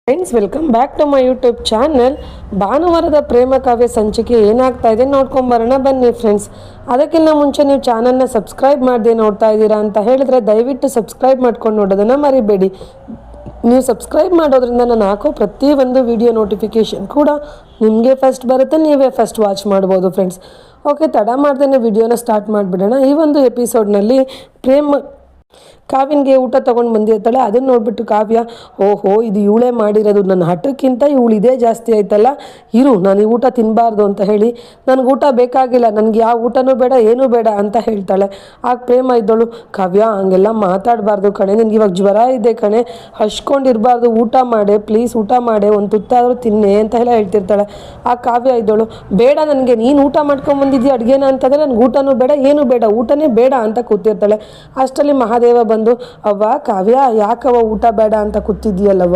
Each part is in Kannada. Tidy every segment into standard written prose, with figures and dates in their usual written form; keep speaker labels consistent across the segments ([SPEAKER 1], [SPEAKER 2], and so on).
[SPEAKER 1] Friends, welcome back to my YouTube channel. ಭಾನುವಾರದ ಪ್ರೇಮ ಕಾವ್ಯ ಸಂಚಿಕೆ ಏನಾಗ್ತಾ ಇದೆ ನೋಡ್ಕೊಂಬರೋಣ ಬನ್ನಿ ಫ್ರೆಂಡ್ಸ್. ಅದಕ್ಕಿಂತ ಮುಂಚೆ ನೀವು ಚಾನಲ್ನ ಸಬ್ಸ್ಕ್ರೈಬ್ ಮಾಡದೆ ನೋಡ್ತಾ ಇದ್ದೀರಾ ಅಂತ ಹೇಳಿದ್ರೆ ದಯವಿಟ್ಟು ಸಬ್ಸ್ಕ್ರೈಬ್ ಮಾಡ್ಕೊಂಡು ನೋಡೋದನ್ನು ಮರಿಬೇಡಿ. ನೀವು ಸಬ್ಸ್ಕ್ರೈಬ್ ಮಾಡೋದ್ರಿಂದ ನಾನು ಹಾಕೋ ಪ್ರತಿಯೊಂದು ವಿಡಿಯೋ ನೋಟಿಫಿಕೇಷನ್ ಕೂಡ ನಿಮಗೆ ಫಸ್ಟ್ ಬರುತ್ತೆ, ನೀವೇ ಫಸ್ಟ್ ವಾಚ್ ಮಾಡ್ಬೋದು ಫ್ರೆಂಡ್ಸ್. ಓಕೆ, ತಡ ಮಾಡ್ದೇ ವಿಡಿಯೋನ ಸ್ಟಾರ್ಟ್ ಮಾಡಿಬಿಡೋಣ. ಈ ಒಂದು ಎಪಿಸೋಡ್ನಲ್ಲಿ ಕಾವ್ಯನಿಗೆ ಊಟ ತೊಗೊಂಡು ಬಂದಿರ್ತಾಳೆ. ಅದನ್ನು ನೋಡ್ಬಿಟ್ಟು ಕಾವ್ಯ, ಓಹೋ ಇದು ಇವಳೇ ಮಾಡಿರೋದು, ನನ್ನ ಹಠಕ್ಕಿಂತ ಇವಳು ಇದೇ ಜಾಸ್ತಿ ಆಯ್ತಲ್ಲ, ಇರು ನಾನು ಈ ಊಟ ತಿನ್ನಬಾರ್ದು ಅಂತ ಹೇಳಿ ನನಗೆ ಊಟ ಬೇಕಾಗಿಲ್ಲ, ನನಗೆ ಯಾವ ಊಟನೂ ಬೇಡ ಏನೂ ಬೇಡ ಅಂತ ಹೇಳ್ತಾಳೆ. ಆಗ ಪ್ರೇಮ ಇದ್ದಳು, ಕಾವ್ಯ ಹಂಗೆಲ್ಲ ಮಾತಾಡಬಾರ್ದು ಕಣೆ, ನಿನಗೆ ಇವಾಗ ಜ್ವರ ಇದೆ ಕಣೆ, ಹಚ್ಕೊಂಡಿರಬಾರ್ದು, ಊಟ ಮಾಡೆ ಪ್ಲೀಸ್, ಊಟ ಮಾಡೆ, ಒಂದು ತುತ್ತಾದರೂ ತಿನ್ನೆ ಅಂತ ಎಲ್ಲ ಹೇಳ್ತಿರ್ತಾಳೆ. ಆ ಕಾವ್ಯ ಇದ್ದಳು, ಬೇಡ ನನಗೆ, ನೀನು ಊಟ ಮಾಡ್ಕೊಂಬಂದಿದ್ದೀಯ ಅಡುಗೆನ ಅಂತಂದರೆ ನನಗೆ ಊಟನೂ ಬೇಡ ಏನೂ ಬೇಡ, ಊಟನೇ ಬೇಡ ಅಂತ ಕೂತಿರ್ತಾಳೆ. ಅಷ್ಟರಲ್ಲಿ ಮಹಾದೇವ ಬಂದು, ಅವ್ವ ಕಾವ್ಯ ಯಾಕವ ಊಟ ಬೇಡ ಅಂತ ಕೂತಿದ್ದೀಯಲ್ಲವ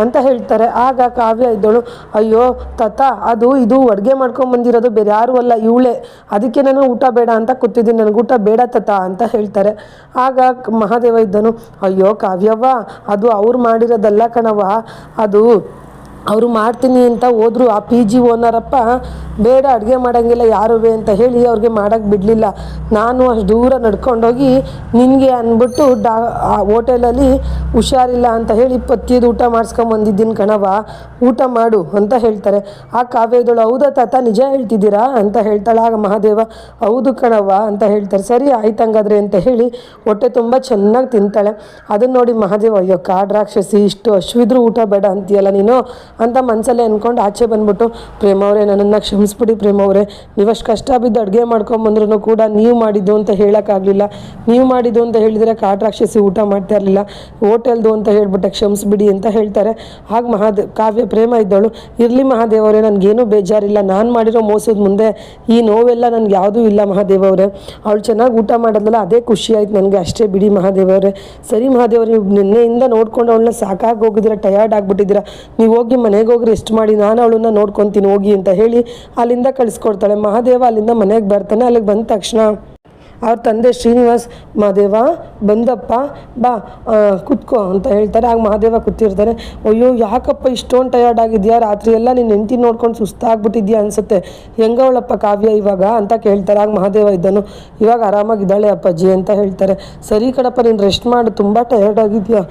[SPEAKER 1] ಅಂತ ಹೇಳ್ತಾರೆ. ಆಗ ಕಾವ್ಯ ಇದ್ದಳು, ಅಯ್ಯೋ ತಾತ, ಅದು ಇದು ಅಡುಗೆ ಮಾಡ್ಕೊಂಬಂದಿರೋದು ಬೇರೆ ಯಾರು ಅಲ್ಲ ಇವಳೇ, ಅದಕ್ಕೆ ನಾನು ಊಟ ಬೇಡ ಅಂತ ಕೂತಿದ್ದೀನಿ, ನನಗೆ ಊಟ ಬೇಡ ತಾತ ಅಂತ ಹೇಳ್ತಾರೆ. ಆಗ ಮಹಾದೇವ ಇದ್ದನು, ಅಯ್ಯೋ ಕಾವ್ಯವ್ವ, ಅದು ಅವ್ರು ಮಾಡಿರೋದಲ್ಲ ಕಣವ, ಅದು ಅವರು ಮಾಡ್ತೀನಿ ಅಂತ ಹೋದ್ರು. ಆ PG ಓನರಪ್ಪ ಬೇಡ ಅಡುಗೆ ಮಾಡೋಂಗಿಲ್ಲ ಯಾರುವೆ ಅಂತ ಹೇಳಿ ಅವ್ರಿಗೆ ಮಾಡೋಕ್ಕೆ ಬಿಡಲಿಲ್ಲ. ನಾನು ಅಷ್ಟು ದೂರ ನಡ್ಕೊಂಡೋಗಿ ನಿನಗೆ ಅಂದ್ಬಿಟ್ಟು ಆ ಹೋಟೆಲಲ್ಲಿ ಹುಷಾರಿಲ್ಲ ಅಂತ ಹೇಳಿ ಪತ್ತಿಯದು ಊಟ ಮಾಡಿಸ್ಕೊಂಬಂದಿದ್ದೀನಿ ಕಣವ, ಊಟ ಮಾಡು ಅಂತ ಹೇಳ್ತಾರೆ. ಆ ಕಾವ್ಯದಳು, ಹೌದಾ ತಾತ ನಿಜ ಹೇಳ್ತಿದ್ದೀರಾ ಅಂತ ಹೇಳ್ತಾಳೆ. ಆಗ ಮಹಾದೇವ, ಹೌದು ಕಣವ ಅಂತ ಹೇಳ್ತಾರೆ. ಸರಿ ಆಯ್ತು ಹಂಗಾದ್ರೆ ಅಂತ ಹೇಳಿ ಹೊಟ್ಟೆ ತುಂಬ ಚೆನ್ನಾಗಿ ತಿಂತಾಳೆ. ಅದನ್ನು ನೋಡಿ ಮಹಾದೇವ, ಅಯ್ಯೋ ಕಾಡು ರಾಕ್ಷಸಿ, ಇಷ್ಟು ಹಶ್ವಿದ್ರೂ ಊಟ ಬೇಡ ಅಂತೀಯಲ್ಲ ನೀನು ಅಂತ ಮನಸಲ್ಲೇ ಅಂದ್ಕೊಂಡು ಆಚೆ ಬಂದ್ಬಿಟ್ಟು, ಪ್ರೇಮವ್ರೆ ನನ್ನನ್ನು ಕ್ಷಮಿಸ್ಬಿಡಿ ಪ್ರೇಮವ್ರೆ, ನೀವಷ್ಟು ಕಷ್ಟ ಬಿದ್ದು ಅಡುಗೆ ಮಾಡ್ಕೊಂಬಂದ್ರೂ ಕೂಡ ನೀವು ಮಾಡಿದ್ದು ಅಂತ ಹೇಳೋಕ್ಕಾಗಲಿಲ್ಲ, ನೀವು ಮಾಡಿದ್ದು ಅಂತ ಹೇಳಿದರೆ ಕಾಡು ರಾಕ್ಷಸಿ ಊಟ ಮಾಡ್ತಾ ಇರಲಿಲ್ಲ, ಹೋಟೆಲ್ದು ಅಂತ ಹೇಳ್ಬಿಟ್ಟೆ, ಕ್ಷಮಿಸ್ಬಿಡಿ ಅಂತ ಹೇಳ್ತಾರೆ. ಆಗ ಕಾವ್ಯ ಪ್ರೇಮ ಇದ್ದಳು, ಇರಲಿ ಮಹಾದೇವರೇ, ನನಗೇನೂ ಬೇಜಾರಿಲ್ಲ, ನಾನು ಮಾಡಿರೋ ಮೋಸದ ಮುಂದೆ ಈ ನೋವೆಲ್ಲ ನನಗೆ ಯಾವುದೂ ಇಲ್ಲ ಮಹಾದೇವರೇ, ಅವಳು ಚೆನ್ನಾಗಿ ಊಟ ಮಾಡೋದಲ್ಲ ಅದೇ ಖುಷಿ ಆಯ್ತು ನನಗೆ, ಅಷ್ಟೇ ಬಿಡಿ ಮಹಾದೇವರೇ. ಸರಿ ಮಹಾದೇವ್ರೆ, ನೀವು ನಿನ್ನೆಯಿಂದ ನೋಡ್ಕೊಂಡು ಅವಳನ್ನ ಸಾಕಾಗಿ ಹೋಗಿದ್ದೀರಾ, ಟಯರ್ಡ್ ಆಗಿಬಿಟ್ಟಿದ್ದೀರಾ, ನೀವು ಹೋಗಿ ಮನೆಗೆ ಹೋಗಿ ರೆಸ್ಟ್ ಮಾಡಿ, ನಾನು ಅವಳನ್ನ ನೋಡ್ಕೊತೀನಿ ಹೋಗಿ ಅಂತ ಹೇಳಿ ಅಲ್ಲಿಂದ ಕಳಿಸ್ಕೊಡ್ತಾಳೆ. ಮಹಾದೇವ ಅಲ್ಲಿಂದ ಮನೆಗೆ ಬರ್ತಾನೆ. ಅಲ್ಲಿಗೆ ಬಂದ ತಕ್ಷಣ ಅವ್ರ ತಂದೆ ಶ್ರೀನಿವಾಸ್, ಮಹಾದೇವ ಬಂದಪ್ಪ ಬಾ ಕುತ್ಕೋ ಅಂತ ಹೇಳ್ತಾರೆ. ಆಗ ಮಹಾದೇವ ಕೂತಿರ್ತಾರೆ. ಅಯ್ಯೋ ಯಾಕಪ್ಪ ಇಷ್ಟೊಂದು ಟಯರ್ಡ್ ಆಗಿದೆಯಾ, ರಾತ್ರಿ ಎಲ್ಲ ನೀನು ಹೆಂಡತಿ ನೋಡ್ಕೊಂಡು ಸುಸ್ತಾಗ್ಬಿಟ್ಟಿದ್ಯಾ ಅನಿಸುತ್ತೆ, ಹೆಂಗವಳಪ್ಪ ಕಾವ್ಯ ಇವಾಗ ಅಂತ ಕೇಳ್ತಾರೆ. ಆಗ ಮಹಾದೇವ ಇದ್ದನು, ಇವಾಗ ಆರಾಮಾಗಿದ್ದಾಳೆ ಅಪ್ಪಾಜಿ ಅಂತ ಹೇಳ್ತಾರೆ. ಸರಿ ಕಣಪ್ಪ, ನೀನು ರೆಸ್ಟ್ ಮಾಡು, ತುಂಬ ಟಯರ್ಡ್ ಆಗಿದೆಯಾ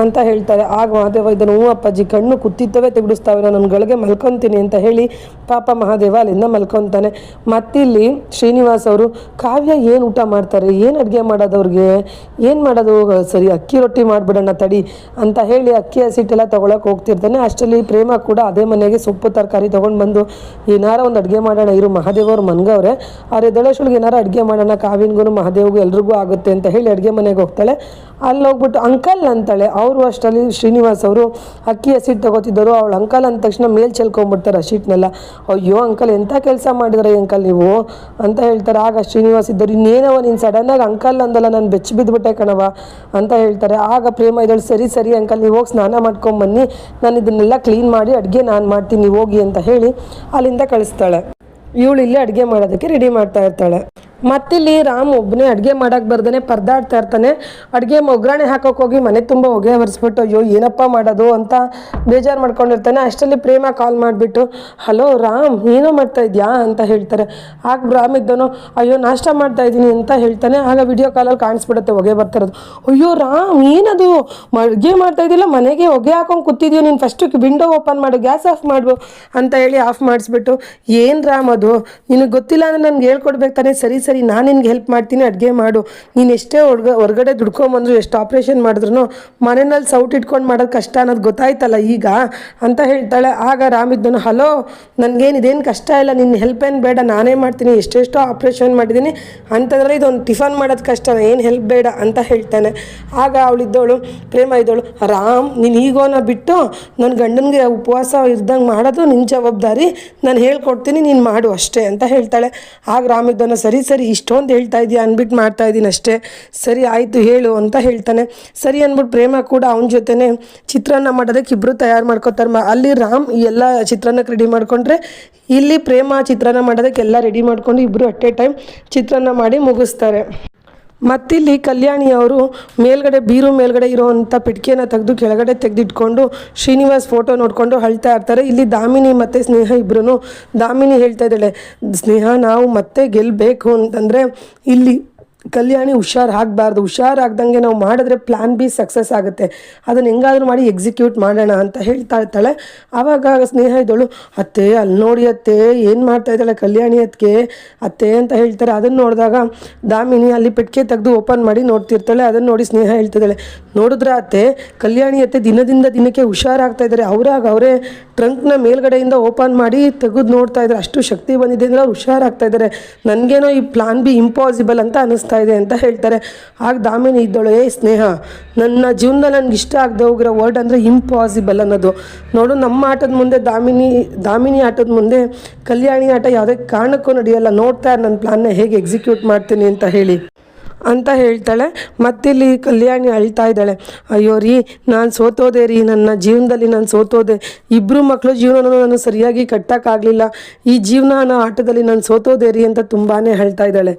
[SPEAKER 1] ಅಂತ ಹೇಳ್ತಾರೆ. ಆಗ ಮಹಾದೇವ ಇದ್ದನು, ಹ್ಞೂ ಅಪ್ಪಾಜಿ, ಕಣ್ಣು ಕುತ್ತಿತ್ತವೇ ತೆಗೆಡಿಸ್ತಾವೆ, ನಾನು ಗಳಿಗೆ ಮಲ್ಕೊತೀನಿ ಅಂತ ಹೇಳಿ ಪಾಪ ಮಹಾದೇವ ಅಲ್ಲಿಂದ ಮಲ್ಕೊತಾನೆ. ಮತ್ತಿಲ್ಲಿ ಶ್ರೀನಿವಾಸ್ ಅವರು, ಕಾವ್ಯ ಏನು ಊಟ ಮಾಡ್ತಾರೆ, ಏನು ಅಡುಗೆ ಮಾಡೋದವ್ರಿಗೆ, ಏನು ಮಾಡೋದು, ಸರಿ ಅಕ್ಕಿ ರೊಟ್ಟಿ ಮಾಡಿಬಿಡೋಣ ತಡಿ ಅಂತ ಹೇಳಿ ಅಕ್ಕಿ ಹಸಿಟ್ಟೆಲ್ಲ ತೊಗೊಳಕ್ಕೆ ಹೋಗ್ತಿರ್ತಾನೆ. ಅಷ್ಟರಲ್ಲಿ ಪ್ರೇಮ ಕೂಡ ಅದೇ ಮನೆಗೆ ಸೊಪ್ಪು ತರಕಾರಿ ತೊಗೊಂಡು ಬಂದು, ಏನಾರ ಒಂದು ಅಡುಗೆ ಮಾಡೋಣ ಇರು, ಮಹಾದೇವರು ಮನ್ಗವ್ರೆ, ಅವ್ರ ಎದ್ದೇಳೋಷ್ಟ್ರೊಳಗೆ ಏನಾರ ಅಡುಗೆ ಮಾಡೋಣ, ಕಾವ್ಯನಿಗೂ ಮಹಾದೇವ್ಗೂ ಎಲ್ರಿಗೂ ಆಗುತ್ತೆ ಅಂತ ಹೇಳಿ ಅಡುಗೆ ಮನೆಗೆ ಹೋಗ್ತಾಳೆ. ಅಲ್ಲಿ ಹೋಗ್ಬಿಟ್ಟು ಅಂಕಲ್ ಅಂತಾಳೆ. ಅವರು ಅಷ್ಟರಲ್ಲಿ ಶ್ರೀನಿವಾಸ್ ಅವರು ಅಕ್ಕಿ ಹಸಿಟ್ಟು ತಗೋತಿದ್ದರು. ಅವಳು ಅಂಕಲ್ ಅಂದ ತಕ್ಷಣ ಮೇಲೆ ಚೆಲ್ಕೊಂಡ್ಬಿಡ್ತಾರೆ ಹಸಿಟ್ಟನ್ನೆಲ್ಲ. ಅಯ್ಯೋ ಅಂಕಲ್ ಎಂಥ ಕೆಲಸ ಮಾಡಿದ್ರೆ ಅಂಕಲ್ ನೀವು ಅಂತ ಹೇಳ್ತಾರೆ. ಆಗ ಶ್ರೀನಿವಾಸ್ ಇದ್ದರು, ಇನ್ನೇನವ ನೀನು ಸಡನ್ನಾಗಿ ಅಂಕಲ್ ಅಂದಲ್ಲ, ನಾನು ಬೆಚ್ಚ ಬಿದ್ದುಬಿಟ್ಟೆ ಕಣವ ಅಂತ ಹೇಳ್ತಾರೆ. ಆಗ ಪ್ರೇಮ ಇದ್ದಳು, ಸರಿ ಸರಿ ಅಂಕಲ್, ನೀವು ಹೋಗಿ ಸ್ನಾನ ಮಾಡ್ಕೊಂಬನ್ನಿ, ನಾನು ಇದನ್ನೆಲ್ಲ ಕ್ಲೀನ್ ಮಾಡಿ ಅಡುಗೆ ನಾನು ಮಾಡ್ತೀನಿ, ನೀವು ಹೋಗಿ ಅಂತ ಹೇಳಿ ಅಲ್ಲಿಂದ ಕಳಿಸ್ತಾಳೆ. ಇವಳು ಇಲ್ಲೇ ಅಡುಗೆ ಮಾಡೋದಕ್ಕೆ ರೆಡಿ ಮಾಡ್ತಾ ಇರ್ತಾಳೆ. ಮತ್ತಿಲ್ಲಿ ರಾಮ್ ಒಬ್ಬನೇ ಅಡುಗೆ ಮಾಡೋಕ್ಕೆ ಬರ್ದೇ ಪರದಾಡ್ತಾ ಇರ್ತಾನೆ. ಅಡುಗೆ ಒಗ್ಗರಣೆ ಹಾಕೋಕೆ ಹೋಗಿ ಮನೆ ತುಂಬ ಹೊಗೆ ಒರೆಸ್ಬಿಟ್ಟು, ಅಯ್ಯೋ ಏನಪ್ಪ ಮಾಡೋದು ಅಂತ ಬೇಜಾರು ಮಾಡ್ಕೊಂಡಿರ್ತಾನೆ. ಅಷ್ಟರಲ್ಲಿ ಪ್ರೇಮ ಕಾಲ್ ಮಾಡಿಬಿಟ್ಟು, ಹಲೋ ರಾಮ್, ಏನೋ ಮಾಡ್ತಾ ಇದೆಯಾ ಅಂತ ಹೇಳ್ತಾರೆ. ಆಗ ರಾಮ್ ಇದ್ದನು, ಅಯ್ಯೋ ನಾಷ್ಟ ಮಾಡ್ತಾ ಇದ್ದೀನಿ ಅಂತ ಹೇಳ್ತಾನೆ. ಆಗ ವಿಡಿಯೋ ಕಾಲಲ್ಲಿ ಕಾಣಿಸ್ಬಿಡುತ್ತೆ ಹೊಗೆ ಬರ್ತಿರೋದು. ಅಯ್ಯೋ ರಾಮ್, ಏನದು ಅಡುಗೆ ಮಾಡ್ತಾ ಇದ್ದಿಲ್ಲ, ಮನೆಗೆ ಹೊಗೆ ಹಾಕೊಂಡು ಕೂತಿದ್ಯೋ, ನೀನು ಫಸ್ಟು ವಿಂಡೋ ಓಪನ್ ಮಾಡು, ಗ್ಯಾಸ್ ಆಫ್ ಮಾಡು ಅಂತ ಹೇಳಿ ಆಫ್ ಮಾಡಿಸ್ಬಿಟ್ಟು, ಏನು ರಾಮ್ ಅದು ನಿನಗೆ ಗೊತ್ತಿಲ್ಲ ಅಂದರೆ ನನಗೆ ಹೇಳ್ಕೊಡ್ಬೇಕು ತಾನೆ, ಸರಿ ಸರಿ ನಾನು ನಿನ್ಗೆ ಹೆಲ್ಪ್ ಮಾಡ್ತೀನಿ, ಅಡುಗೆ ಮಾಡು, ನೀನು ಎಷ್ಟೇ ಹೊರಗಡೆ ದುಡ್ಕೊಂಬಂದ್ರು, ಎಷ್ಟು ಆಪ್ರೇಷನ್ ಮಾಡಿದ್ರು ಮನೆಯಲ್ಲಿ ಸೌಟ್ ಇಟ್ಕೊಂಡು ಮಾಡೋದು ಕಷ್ಟ ಅನ್ನೋದು ಗೊತ್ತಾಯ್ತಲ್ಲ ಈಗ ಅಂತ ಹೇಳ್ತಾಳೆ. ಆಗ ರಾಮಿದ್ದನು, ಹಲೋ ನನಗೇನು ಇದೇನು ಕಷ್ಟ ಇಲ್ಲ, ನಿನ್ನ ಹೆಲ್ಪ್ ಏನು ಬೇಡ, ನಾನೇ ಮಾಡ್ತೀನಿ, ಎಷ್ಟೆಷ್ಟೋ ಆಪ್ರೇಷನ್ ಮಾಡಿದ್ದೀನಿ ಅಂತಂದರೆ ಇದೊಂದು ಟಿಫನ್ ಮಾಡೋದು ಕಷ್ಟ, ಏನು ಹೆಲ್ಪ್ ಬೇಡ ಅಂತ ಹೇಳ್ತಾನೆ. ಆಗ ಅವಳಿದ್ದವಳು ಪ್ರೇಮ ಇದ್ದವಳು, ರಾಮ್ ನೀನು ಈಗೋನ ಬಿಟ್ಟು ನನ್ನ ಗಂಡನಿಗೆ ಉಪವಾಸ ಇದ್ದಂಗೆ ಮಾಡೋದು ನಿನ್ನ ಜವಾಬ್ದಾರಿ, ನಾನು ಹೇಳ್ಕೊಡ್ತೀನಿ, ನೀನು ಮಾಡು ಅಷ್ಟೇ ಅಂತ ಹೇಳ್ತಾಳೆ. ಆಗ ರಾಮಿದ್ದನು, ಸರಿ ಸರಿ ಇಷ್ಟೊಂದು ಹೇಳ್ತಾ ಇದೆಯಾ ಅಂದ್ಬಿಟ್ಟು ಮಾಡ್ತಾ ಇದ್ದೀನಿ ಅಷ್ಟೇ, ಸರಿ ಆಯಿತು ಹೇಳು ಅಂತ ಹೇಳ್ತಾನೆ. ಸರಿ ಅಂದ್ಬಿಟ್ಟು ಪ್ರೇಮ ಕೂಡ ಅವನ ಜೊತೆನೆ ಚಿತ್ರಾನ್ನ ಮಾಡೋದಕ್ಕೆ ಇಬ್ಬರು ತಯಾರು ಮಾಡ್ಕೋತಾರೆ. ಅಲ್ಲಿ ರಾಮ್ ಎಲ್ಲ ಚಿತ್ರಾನ್ನಕ್ಕೆ ರೆಡಿ ಮಾಡಿಕೊಂಡ್ರೆ, ಇಲ್ಲಿ ಪ್ರೇಮ ಚಿತ್ರಾನ್ನ ಮಾಡೋದಕ್ಕೆ ಎಲ್ಲ ರೆಡಿ ಮಾಡ್ಕೊಂಡು ಇಬ್ಬರು ಅಟ್ ಎ ಟೈಮ್ ಚಿತ್ರಾನ್ನ ಮಾಡಿ ಮುಗಿಸ್ತಾರೆ. ಮತ್ತಿಲ್ಲಿ ಕಲ್ಯಾಣಿಯವರು ಮೇಲ್ಗಡೆ ಬೀರು ಮೇಲ್ಗಡೆ ಇರೋವಂಥ ಪೆಟ್ಟಿಗೆನ ತೆಗೆದು ಕೆಳಗಡೆ ತೆಗೆದಿಟ್ಕೊಂಡು ಶ್ರೀನಿವಾಸ್ ಫೋಟೋ ನೋಡಿಕೊಂಡು ಅಳ್ತಾ ಇರ್ತಾರೆ. ಇಲ್ಲಿ ದಾಮಿನಿ ಮತ್ತು ಸ್ನೇಹ ಇಬ್ಬರೂ, ದಾಮಿನಿ ಹೇಳ್ತಾ ಇದ್ದಾಳೆ, ಸ್ನೇಹ ನಾವು ಮತ್ತೆ ಗೆಲ್ಲಬೇಕು ಅಂತಂದರೆ ಇಲ್ಲಿ ಕಲ್ಯಾಣಿ ಹುಷಾರಾಗಬಾರ್ದು, ಹುಷಾರಾಗ್ದಂಗೆ ನಾವು ಮಾಡಿದ್ರೆ ಪ್ಲ್ಯಾನ್ ಬಿ ಸಕ್ಸಸ್ ಆಗುತ್ತೆ, ಅದನ್ನು ಹೆಂಗಾದ್ರೂ ಮಾಡಿ ಎಕ್ಸಿಕ್ಯೂಟ್ ಮಾಡೋಣ ಅಂತ ಹೇಳ್ತಾ ಇರ್ತಾಳೆ. ಆವಾಗ ಸ್ನೇಹ ಇದ್ದಳು, ಅತ್ತೆ ಅಲ್ಲಿ ನೋಡಿ ಅತ್ತೆ ಏನು ಮಾಡ್ತಾ ಇದ್ದಾಳೆ ಕಲ್ಯಾಣಿ ಅತ್ತೆ ಅಂತ ಹೇಳ್ತಾರೆ. ಅದನ್ನು ನೋಡಿದಾಗ ದಾಮಿನಿ ಅಲ್ಲಿ ಪೆಟ್ಟಿಗೆ ತೆಗೆದು ಓಪನ್ ಮಾಡಿ ನೋಡ್ತಿರ್ತಾಳೆ. ಅದನ್ನು ನೋಡಿ ಸ್ನೇಹ ಹೇಳ್ತಿದ್ದಾಳೆ, ನೋಡಿದ್ರೆ ಅತ್ತೆ ಕಲ್ಯಾಣಿ ಅತ್ತೆ ದಿನದಿಂದ ದಿನಕ್ಕೆ ಹುಷಾರಾಗ್ತಾ ಇದ್ದಾರೆ, ಅವರೇ ಟ್ರಂಕ್ನ ಮೇಲ್ಗಡೆಯಿಂದ ಓಪನ್ ಮಾಡಿ ತೆಗೆದು ನೋಡ್ತಾ ಇದ್ದಾರೆ, ಅಷ್ಟು ಶಕ್ತಿ ಬಂದಿದೆ ಅಂದರೆ ಅವ್ರು ಹುಷಾರಾಗ್ತಾ ಇದ್ದಾರೆ, ನನಗೇನೋ ಈ ಪ್ಲಾನ್ ಬಿ ಇಂಪಾಸಿಬಲ್ ಅಂತ ಅನ್ನಿಸ್ತಾ ಇದೆ ಅಂತ ಹೇಳ್ತಾರೆ. ಆಗ ದಾಮಿನಿ ಇದ್ದಳು, ಸ್ನೇಹ ನನ್ನ ಜೀವನದಲ್ಲಿ ನನಗೆ ಇಷ್ಟ ಆಗದೆ ಹೋಗಿರೋ ವರ್ಡ್ ಅಂದರೆ ಇಂಪಾಸಿಬಲ್ ಅನ್ನೋದು. ನೋಡು ನಮ್ಮ ಆಟದ ಮುಂದೆ ದಾಮಿನಿ ಆಟದ ಮುಂದೆ ಕಲ್ಯಾಣಿ ಆಟ ಯಾವುದೇ ಕಾರಣಕ್ಕೂ ನಡೆಯಲ್ಲ, ನೋಡ್ತಾ ನನ್ನ ಪ್ಲಾನ್ನ ಹೇಗೆ ಎಕ್ಸಿಕ್ಯೂಟ್ ಮಾಡ್ತೀನಿ ಅಂತ ಹೇಳ್ತಾಳೆ. ಮತ್ತಿಲ್ಲಿ ಕಲ್ಯಾಣಿ ಅಳ್ತಾ ಇದ್ದಾಳೆ, ಅಯ್ಯೋ ರೀ ನಾನು ಸೋತೋದೆ ರೀ, ನನ್ನ ಜೀವನದಲ್ಲಿ ನಾನು ಸೋತೋದೆ, ಇಬ್ಬರು ಮಕ್ಕಳು ಜೀವನನೂ ನಾನು ಸರಿಯಾಗಿ ಕಟ್ಟೋಕ್ಕಾಗಲಿಲ್ಲ, ಈ ಜೀವನ ಆಟದಲ್ಲಿ ನಾನು ಸೋತೋದೆ ರೀ ಅಂತ ತುಂಬಾ ಹೇಳ್ತಾ ಇದ್ದಾಳೆ.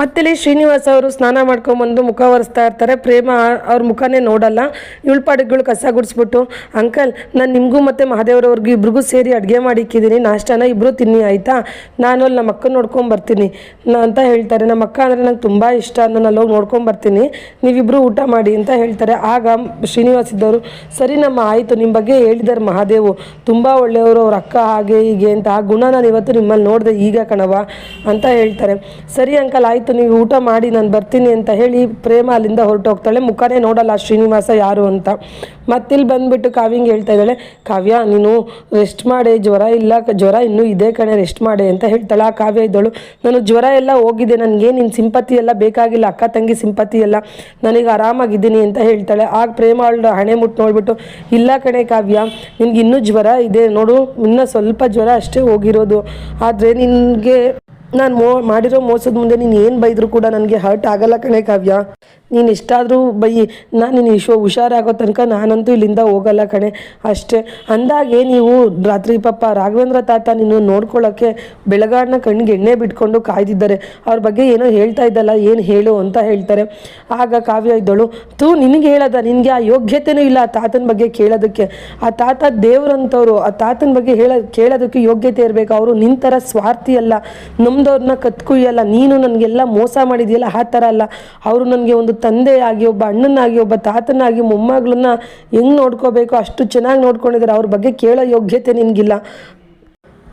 [SPEAKER 1] ಮತ್ತಿಲ್ಲಿ ಶ್ರೀನಿವಾಸ್ ಅವರು ಸ್ನಾನ ಮಾಡ್ಕೊಂಬಂದು ಮುಖ ಒರೆಸ್ತಾ ಇರ್ತಾರೆ. ಪ್ರೇಮ ಅವ್ರ ಮುಖನೇ ನೋಡಲ್ಲ, ಪಾಡಿಗಳು ಕಸ ಗುಡಿಸ್ಬಿಟ್ಟು, ಅಂಕಲ್ ನಾನು ನಿಮಗೂ ಮತ್ತು ಮಹಾದೇವ್ರವ್ರಿಗೂ ಇಬ್ರಿಗೂ ಸೇರಿ ಅಡುಗೆ ಮಾಡಿಕ್ಕಿದ್ದೀನಿ, ನಾಷ್ಟಾನ ಇಬ್ಬರು ತಿನ್ನಿ ಆಯಿತಾ, ನಾನು ಅಲ್ಲಿ ನಮ್ಮ ಅಕ್ಕ ನೋಡ್ಕೊಂಬರ್ತೀನಿ ಅಂತ ಹೇಳ್ತಾರೆ. ನಮ್ಮ ಅಕ್ಕ ಅಂದರೆ ನಂಗೆ ತುಂಬ ಇಷ್ಟ, ನಾನು ಅಲ್ಲೋಗಿ ನೋಡ್ಕೊಂಬರ್ತೀನಿ, ನೀವಿಬ್ಬರು ಊಟ ಮಾಡಿ ಅಂತ ಹೇಳ್ತಾರೆ. ಆಗ ಶ್ರೀನಿವಾಸ್ ಇದ್ದವರು, ಸರಿ ನಮ್ಮ ಆಯಿತು, ನಿಮ್ಮ ಬಗ್ಗೆ ಹೇಳಿದ್ದಾರೆ ಮಹಾದೇವು ತುಂಬ ಒಳ್ಳೆಯವರು, ಅವ್ರ ಅಕ್ಕ ಹಾಗೆ ಹೀಗೆ ಅಂತ, ಆ ಗುಣ ನಾನು ಇವತ್ತು ನಿಮ್ಮಲ್ಲಿ ನೋಡಿದೆ ಈಗ ಕಣವ ಅಂತ ಹೇಳ್ತಾರೆ. ಸರಿ ಅಂಕಲ್ ಆಯಿತು, ನೀವು ಊಟ ಮಾಡಿ ನಾನು ಬರ್ತೀನಿ ಅಂತ ಹೇಳಿ ಪ್ರೇಮ ಅಲ್ಲಿಂದ ಹೊರಟೋಗ್ತಾಳೆ. ಮುಖನೇ ನೋಡಲ್ಲ ಶ್ರೀನಿವಾಸ ಯಾರು ಅಂತ. ಮತ್ತಿಲ್ಲಿ ಬಂದುಬಿಟ್ಟು ಕಾವ್ಯಂಗೆ ಹೇಳ್ತಾ ಇದ್ದಾಳೆ, ಕಾವ್ಯ ನೀನು ರೆಸ್ಟ್ ಮಾಡೆ, ಜ್ವರ ಇನ್ನೂ ಇದೆ ಕಣೆ, ರೆಸ್ಟ್ ಮಾಡೆ ಅಂತ ಹೇಳ್ತಾಳೆ. ಆ ಕಾವ್ಯ ಇದ್ದಳು, ನಾನು ಜ್ವರ ಎಲ್ಲ ಹೋಗಿದೆ, ನನಗೆ ನಿನ್ನ ಸಿಂಪತಿ ಎಲ್ಲ ಬೇಕಾಗಿಲ್ಲ, ಅಕ್ಕ ತಂಗಿ ಸಿಂಪತಿ ಎಲ್ಲ, ನನಗೆ ಆರಾಮಾಗಿದ್ದೀನಿ ಅಂತ ಹೇಳ್ತಾಳೆ. ಆಗ ಪ್ರೇಮ ಅವಳು ಹಣೆ ಮುಟ್ಟು ನೋಡಿಬಿಟ್ಟು, ಇಲ್ಲ ಕಣೆ ಕಾವ್ಯ ನಿನ್ಗೆ ಇನ್ನೂ ಜ್ವರ ಇದೆ ನೋಡು, ಇನ್ನೂ ಸ್ವಲ್ಪ ಜ್ವರ ಅಷ್ಟೇ ಹೋಗಿರೋದು, ಆದರೆ ನಿನಗೆ ನಾನು ಮಾಡಿರೋ ಮೋಸದ ಮುಂದೆ ನೀನು ಏನು ಬೈದರೂ ಕೂಡ ನನಗೆ ಹರ್ಟ್ ಆಗಲ್ಲ ಕಣೆ ಕಾವ್ಯ, ನೀನು ಎಷ್ಟಾದರೂ ಬೈಯಿ, ನಾನು ನೀನು ಹುಷಾರಾಗೋ ತನಕ ನಾನಂತೂ ಇಲ್ಲಿಂದ ಹೋಗಲ್ಲ ಕಣೆ ಅಷ್ಟೇ. ಅಂದಾಗೆ ನೀವು ರಾತ್ರಿ ಪಾಪ ರಾಘವೇಂದ್ರ ತಾತ ನೀನು ನೋಡ್ಕೊಳ್ಳೋಕ್ಕೆ ಬೆಳಗಾಡನ್ನ ಕಣ್ಣಿಗೆ ಎಣ್ಣೆ ಬಿಟ್ಕೊಂಡು ಕಾಯ್ದಿದ್ದಾರೆ, ಅವ್ರ ಬಗ್ಗೆ ಏನೋ ಹೇಳ್ತಾ ಇದ್ದಲ್ಲ, ಏನು ಹೇಳು ಅಂತ ಹೇಳ್ತಾರೆ. ಆಗ ಕಾವ್ಯ ಇದ್ದಳು, ನಿನಗೆ ಹೇಳೋದ, ನಿನಗೆ ಆ ಯೋಗ್ಯತೆಯೂ ಇಲ್ಲ ಆ ತಾತನ ಬಗ್ಗೆ ಕೇಳೋದಕ್ಕೆ, ಆ ತಾತ ದೇವ್ರಂಥವ್ರು, ಆ ತಾತನ ಬಗ್ಗೆ ಕೇಳೋದಕ್ಕೆ ಯೋಗ್ಯತೆ ಇರಬೇಕು, ಅವರು ನಿನ್ನ ಥರ ಸ್ವಾರ್ಥಿ ಅಲ್ಲ, ನಮ್ಮದವ್ರನ್ನ ಕತ್ಕುಯ್ಯಲ್ಲ, ನೀನು ನನಗೆಲ್ಲ ಮೋಸ ಮಾಡಿದೆಯಲ್ಲ ಆ ಥರ ಅಲ್ಲ, ಅವರು ನನಗೆ ಒಂದು ತಂದೆಯಾಗಿ, ಒಬ್ಬ ಅಣ್ಣನಾಗಿ, ಒಬ್ಬ ತಾತನಾಗಿ, ಮೊಮ್ಮಗಳನ್ನ ಹೆಂಗೆ ನೋಡ್ಕೋಬೇಕು ಅಷ್ಟು ಚೆನ್ನಾಗಿ ನೋಡ್ಕೊಂಡಿದ್ದಾರೆ, ಅವ್ರ ಬಗ್ಗೆ ಕೇಳೋ ಯೋಗ್ಯತೆ ನಿನಗಿಲ್ಲ.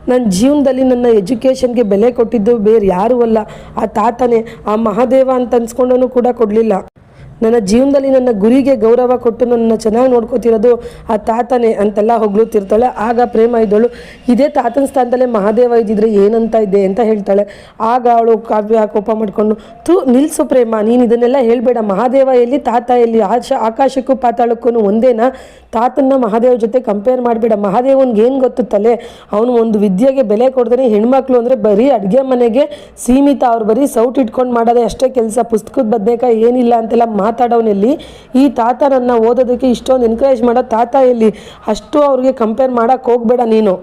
[SPEAKER 1] ನನ್ನ ಜೀವನದಲ್ಲಿ ನನ್ನ ಎಜುಕೇಷನ್ಗೆ ಬೆಲೆ ಕೊಟ್ಟಿದ್ದು ಬೇರೆ ಯಾರೂ ಅಲ್ಲ, ಆ ತಾತನೇ, ಆ ಮಹಾದೇವ ಅಂತ ಅನ್ಸ್ಕೊಂಡೂ ಕೂಡ ಕೊಡಲಿಲ್ಲ. ನನ್ನ ಜೀವನದಲ್ಲಿ ನನ್ನ ಗುರಿಗೆ ಗೌರವ ಕೊಟ್ಟು ನನ್ನ ಚೆನ್ನಾಗಿ ನೋಡ್ಕೋತಿರೋದು ಆ ತಾತನೇ ಅಂತೆಲ್ಲ ಹೊಗಳುತ್ತಿರ್ತಾಳೆ. ಆಗ ಪ್ರೇಮ ಇದ್ದಳು, ಇದೇ ತಾತನ ಸ್ಥಾನದಲ್ಲೇ ಮಹಾದೇವ ಇದ್ದಿದ್ರೆ ಏನಂತ ಇದ್ದೆ ಅಂತ ಹೇಳ್ತಾಳೆ. ಆಗ ಅವಳು ಕಾವ್ಯ ಕೋಪ ಮಾಡಿಕೊಂಡು, ನಿಲ್ಲಿಸು ಪ್ರೇಮ, ನೀನು ಇದನ್ನೆಲ್ಲ ಹೇಳಬೇಡ, ಮಹಾದೇವ ಎಲ್ಲಿ ತಾತ ಎಲ್ಲಿ, ಆಕಾಶಕ್ಕೂ ಪಾತಾಳಕ್ಕೂ ಒಂದೇನಾ, ತಾತನ್ನ ಮಹಾದೇವ ಜೊತೆ ಕಂಪೇರ್ ಮಾಡಬೇಡ, ಮಹಾದೇವನ್ಗೆ ಏನು ಗೊತ್ತುತ್ತಲೆ, ಅವನು ಒಂದು ವಿದ್ಯೆಗೆ ಬೆಲೆ ಕೊಡ್ತಾನೆ, ಹೆಣ್ಮಕ್ಳು ಅಂದರೆ ಬರೀ ಅಡುಗೆ ಮನೆಗೆ ಸೀಮಿತ, ಅವ್ರು ಬರೀ ಸೌಟ್ ಇಟ್ಕೊಂಡು ಮಾಡೋದೇ ಅಷ್ಟೇ ಕೆಲಸ, ಪುಸ್ತಕದ ಬದನೇಕಾಯಿ ಏನಿಲ್ಲ ಅಂತೆಲ್ಲ ಮಾತಾಡೋನಲ್ಲಿ, ಈ ತಾತ ನನ್ನ ಓದೋದಕ್ಕೆ ಇಷ್ಟೊಂದು ಎನ್ಕರೇಜ್ ಮಾಡೋ ತಾತ ಎಲ್ಲಿ, ಅಷ್ಟು ಅವ್ರಿಗೆ ಕಂಪೇರ್ ಮಾಡೋಕ್ಕೆ ಹೋಗಬೇಡ ನೀನು,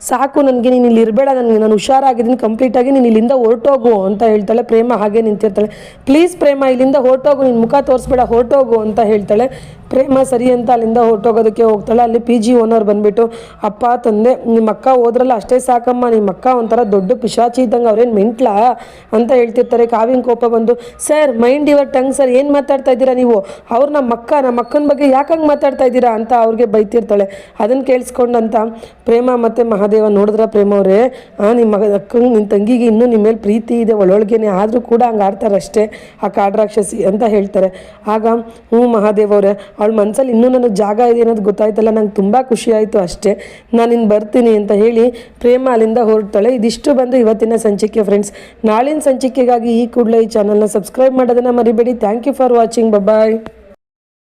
[SPEAKER 1] ಸಾಕು ನನಗೆ, ನೀನು ಇಲ್ಲಿ ಇರಬೇಡ, ನಾನು ಹುಷಾರಾಗಿದ್ದೀನಿ ಕಂಪ್ಲೀಟಾಗಿ, ನೀನು ಇಲ್ಲಿಂದ ಹೊರಟೋಗು ಅಂತ ಹೇಳ್ತಾಳೆ. ಪ್ರೇಮ ಹಾಗೆ ನಿಂತಿರ್ತಾಳೆ. ಪ್ಲೀಸ್ ಪ್ರೇಮ ಇಲ್ಲಿಂದ ಹೊರಟೋಗು, ನಿನ್ನ ಮುಖ ತೋರಿಸ್ಬೇಡ, ಹೊರಟೋಗು ಅಂತ ಹೇಳ್ತಾಳೆ. ಪ್ರೇಮ ಸರಿ ಅಂತ ಅಲ್ಲಿಂದ ಹೊರಟೋಗೋದಕ್ಕೆ ಹೋಗ್ತಾಳೆ. ಅಲ್ಲಿ PG ಓನರ್ ಬಂದುಬಿಟ್ಟು, ಅಪ್ಪ ತಂದೆ ನಿಮ್ಮ ಅಕ್ಕ ಹೋದ್ರಲ್ಲ ಅಷ್ಟೇ ಸಾಕಮ್ಮ, ನಿಮ್ಮ ಅಕ್ಕ ಒಂಥರ ದೊಡ್ಡ ಪಿಶಾಚಿ ಇದ್ದಂಗೆ, ಅವ್ರೇನು ಮೆಂಟ್ಲಾ ಅಂತ ಹೇಳ್ತಿರ್ತಾರೆ. ಕಾವ್ಯಂಗೆ ಕೋಪ ಬಂದು, sir mind your tongue sir, ಏನು ಮಾತಾಡ್ತಾ ಇದ್ದೀರಾ ನೀವು, ಅವ್ರು ನಮ್ಮ ಅಕ್ಕನ ಬಗ್ಗೆ ಯಾಕಂಗೆ ಮಾತಾಡ್ತಾ ಇದ್ದೀರಾ ಅಂತ ಅವ್ರಿಗೆ ಬೈತಿರ್ತಾಳೆ. ಅದನ್ನು ಕೇಳಿಸ್ಕೊಂಡಂತ ಪ್ರೇಮ ಮತ್ತು ಮಹಾದೇವ, ನೋಡಿದ್ರ ಪ್ರೇಮ ಅವರೇ, ನಿಮ್ಮ ಅಕ್ಕಂಗೆ ನಿನ್ನ ತಂಗಿಗೆ ಇನ್ನೂ ನಿಮ್ಮ ಮೇಲೆ ಪ್ರೀತಿ ಇದೆ ಒಳೊಳಗೇನೆ, ಆದರೂ ಕೂಡ ಹಂಗೆ ಆಡ್ತಾರಷ್ಟೇ ಆ ಕಾಡ್ರಾಕ್ಷಸಿ ಅಂತ ಹೇಳ್ತಾರೆ. ಆಗ ಮಹಾದೇವ ಅವರೇ, ಅವಳ ಮನಸ್ಸಲ್ಲಿ ಇನ್ನೂ ನನಗೆ ಜಾಗ ಇದೆ ಅನ್ನೋದು ಗೊತ್ತಾಯ್ತಲ್ಲ, ನಂಗೆ ತುಂಬ ಖುಷಿ ಆಯಿತು ಅಷ್ಟೇ, ನಾನು ಇನ್ನು ಬರ್ತೀನಿ ಅಂತ ಹೇಳಿ ಪ್ರೇಮ ಅಲ್ಲಿಂದ ಹೊರಡ್ತಾಳೆ. ಇದಿಷ್ಟು ಬಂದು ಇವತ್ತಿನ ಸಂಚಿಕೆ ಫ್ರೆಂಡ್ಸ್. ನಾಳಿನ ಸಂಚಿಕೆಗಾಗಿ ಈ ಕೂಡಲೇ ಈ ಚಾನಲ್ನ ಸಬ್ಸ್ಕ್ರೈಬ್ ಮಾಡೋದನ್ನು ಮರಿಬೇಡಿ. Thank you for watching. Bye.